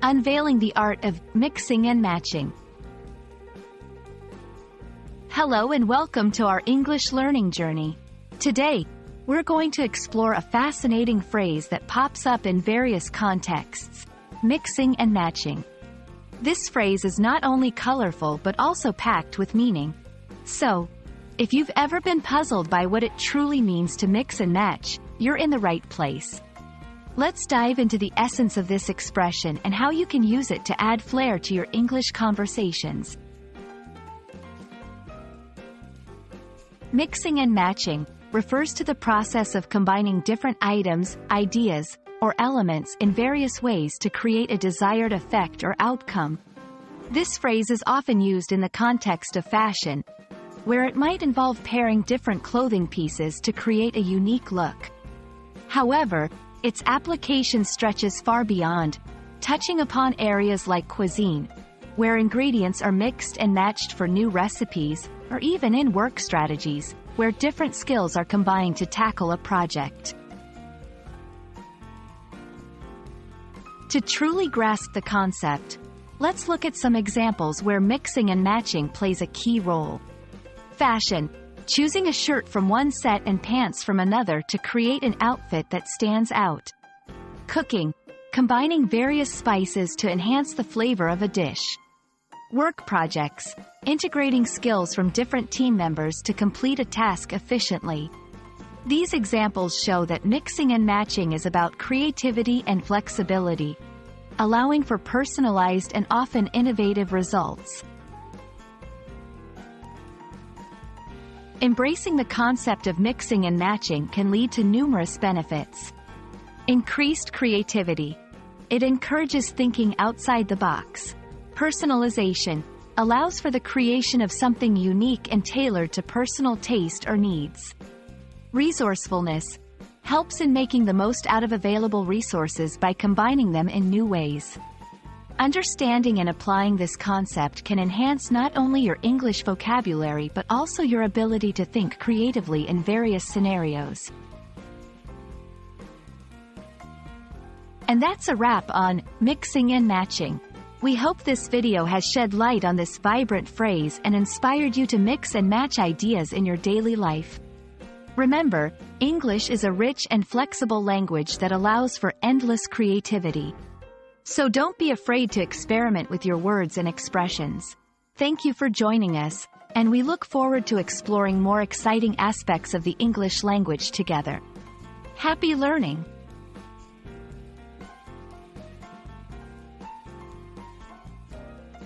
Unveiling the art of mixing and matching. Hello and welcome to our English learning journey. Today, we're going to explore a fascinating phrase that pops up in various contexts: mixing and matching. This phrase is not only colorful but also packed with meaning. So, if you've ever been puzzled by what it truly means to mix and match, you're in the right place. Let's dive into the essence of this expression and how you can use it to add flair to your English conversations. Mixing and matching refers to the process of combining different items, ideas, or elements in various ways to create a desired effect or outcome. This phrase is often used in the context of fashion, where it might involve pairing different clothing pieces to create a unique look. However, its application stretches far beyond, touching upon areas like cuisine, where ingredients are mixed and matched for new recipes, or even in work strategies, where different skills are combined to tackle a project. To truly grasp the concept, let's look at some examples where mixing and matching plays a key role. Fashion: choosing a shirt from one set and pants from another to create an outfit that stands out. Cooking: combining various spices to enhance the flavor of a dish. Work projects: integrating skills from different team members to complete a task efficiently. These examples show that mixing and matching is about creativity and flexibility, allowing for personalized and often innovative results. Embracing the concept of mixing and matching can lead to numerous benefits. Increased creativity: it encourages thinking outside the box. Personalization: allows for the creation of something unique and tailored to personal taste or needs. Resourcefulness: helps in making the most out of available resources by combining them in new ways. Understanding and applying this concept can enhance not only your English vocabulary but also your ability to think creatively in various scenarios. And that's a wrap on mixing and matching. We hope this video has shed light on this vibrant phrase and inspired you to mix and match ideas in your daily life. Remember, English is a rich and flexible language that allows for endless creativity. So don't be afraid to experiment with your words and expressions. Thank you for joining us, and we look forward to exploring more exciting aspects of the English language together. Happy learning!